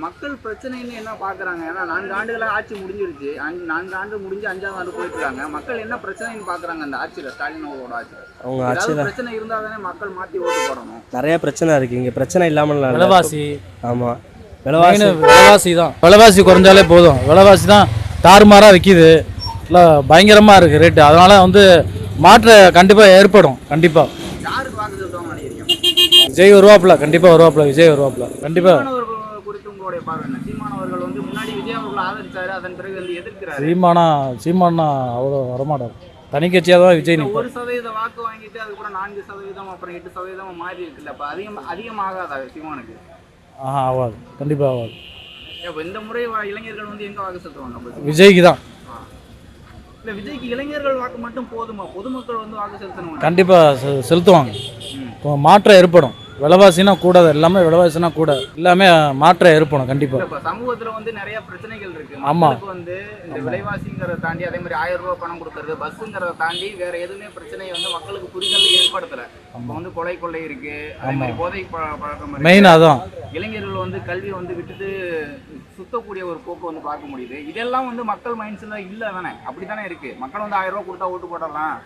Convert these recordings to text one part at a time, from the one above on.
மக்கள் பிரச்சனைன்னு என்ன பார்க்குறாங்க? ஏன்னா 4 ஆண்டுகளாக ஆட்சி முடிஞ்சிருச்சு. 4 ஆண்டு முடிஞ்சு 5ஆவது ஆண்டு போயிட்டு இருக்காங்க. மக்கள் என்ன பிரச்சனைன்னு பார்க்குறாங்க அந்த ஆட்சியில், ஸ்டாலின் அவர்களோட ஆட்சியில்? அவங்க ஏதாவது ஆட்சியில் பிரச்சனை இருந்தால் தானே மக்கள் மாற்றி ஓட்டு போடணும். நிறைய பிரச்சனை இருக்குது. இங்கே பிரச்சனை இல்லாமல் விலைவாசி. ஆமாம், விலைவாசி தான். விலைவாசி குறைஞ்சாலே போதும். விலைவாசி தான் தாறுமாறாக விற்கிது. இல்லை பயங்கரமாக இருக்குது ரேட்டு. அதனால் மாற்ற கண்டிப்பாக ஏற்படும். கண்டிப்பாக யாருக்கு வாக்கு செலுத்துவாங்க நினைக்கிறீங்க? விஜய் வருவாப்புல, கண்டிப்பாக வருவாப்புல. விஜய் வருவாப்புல கண்டிப்பாக. சீமானவர்கள் குறித்து உங்களுடைய பார்வை என்ன? சீமானவர்கள் முன்னாடி விஜய் அவர்கள் ஆதரிச்சாரு, அதன் பிறகு எதிர்க்கிறாரு. சீமானா அவ்வளோ வரமாட்டார். தனி கட்சியாக தான் விஜய் நிற்பார். 1% வாக்கு வாங்கிட்டு அதுக்கப்புறம் 4%, அப்புறம் 8% மாறி இருக்குல்ல. அப்போ அதிகமாகாதா சீமானுக்கு? ஆகாது, கண்டிப்பாக ஆகாது. இப்போ இந்த முறை இளைஞர்கள் எங்க வாக்கு செலுத்துவாங்க? விஜய்க்கு தான். இல்லை, விஜய்க்கு இளைஞர்கள் வாக்கு மட்டும் போதுமா? பொதுமக்கள் வாக்கு செலுத்தணும். கண்டிப்பாக செலுத்துவாங்க. மாற்றம் ஏற்படும். விலைவாசினா கூட, எல்லாமே விலைவாசினா கூட, எல்லாமே மாற்றம் ஏற்படும் கண்டிப்பாக. இப்போ சமூகத்தில் நிறைய பிரச்சனைகள் இருக்கு. ஆமாம், இந்த விலைவாசிங்கிறத தாண்டி அதே மாதிரி 1000 ரூபாய் பணம் கொடுக்கறது, பஸ்ஸுங்கிறத தாண்டி வேற எதுவுமே பிரச்சனையை மக்களுக்கு புரிதல் ஏற்படுத்தல. இப்போ கொலை கொள்ளை இருக்கு, அதே மாதிரி போதை பழக்கம். மெயின் அதான். இளைஞர்கள் கல்வி விட்டுட்டு சுத்தக்கூடிய ஒரு போக்கு பார்க்க முடியுது. இதெல்லாம் மக்கள் மைண்ட்ஸ்ல இல்ல தானே? அப்படித்தானே இருக்கு. மக்கள் 1000 ரூபாய் கொடுத்தா ஓட்டு போடலாம்,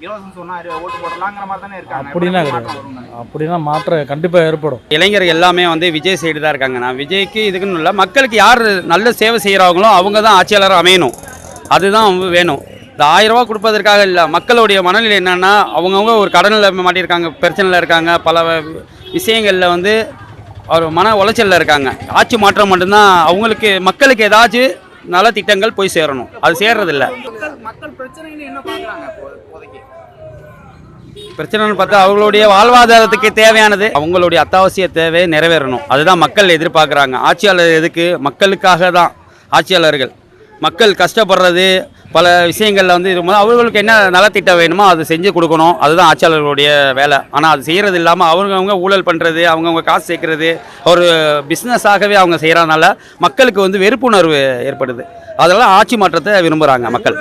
இலவசம் சொன்னா ஓட்டு போடலாங்கிற மாதிரி தானே இருக்காங்க. அப்படின்னா கிடையாது. அப்படின்னா மாற்றம் கண்டிப்பாக ஏற்படும். இளைஞர்கள் எல்லாமே விஜய் சைடு தான் இருக்காங்க. நான் விஜய்க்கு இதுக்குன்னு இல்லை, மக்களுக்கு யார் நல்ல சேவை செய்கிறாங்களோ அவங்க தான் ஆட்சியாளராக அமையணும். அதுதான் வேணும். இந்த 1000 ரூபா கொடுப்பதற்காக இல்லை. மக்களுடைய மனநிலை என்னென்னா, அவங்கவுங்க ஒரு கடனில் மாட்டியிருக்காங்க, பிரச்சனையில் இருக்காங்க, பல விஷயங்களில் அவர் மன உளைச்சலில் இருக்காங்க. ஆட்சி மாற்றம் மட்டும்தான் அவங்களுக்கு, மக்களுக்கு ஏதாச்சும் நல திட்டங்கள் போய் சேரணும். அது சேர்றதில்ல. மக்கள் பிரச்சனைன்னு என்ன பார்க்குறாங்க? பிரச்சனைன்னு பார்த்தா அவங்களுடைய வாழ்வாதாரத்துக்கு தேவையானது, அவங்களுடைய அத்தியாவசிய தேவையை நிறைவேறணும். அதுதான் மக்கள் எதிர்பார்க்குறாங்க. ஆட்சியாளர் எதுக்கு? மக்களுக்காக தான் ஆட்சியாளர்கள். மக்கள் கஷ்டப்படுறது பல விஷயங்களில் இருக்கும்போது அவர்களுக்கு என்ன நலத்திட்டம் வேணுமோ அது செஞ்சு கொடுக்கணும். அதுதான் ஆட்சியாளர்களுடைய வேலை. ஆனால் அது செய்கிறது இல்லாமல் அவங்கவுங்க ஊழல் பண்ணுறது, அவங்கவுங்க காசு சேர்க்கறது, ஒரு பிஸ்னஸாகவே அவங்க செய்கிறதுனால மக்களுக்கு வெறுப்புணர்வு ஏற்படுது. அதெல்லாம் ஆட்சி மாற்றத்தை விரும்புகிறாங்க மக்கள்.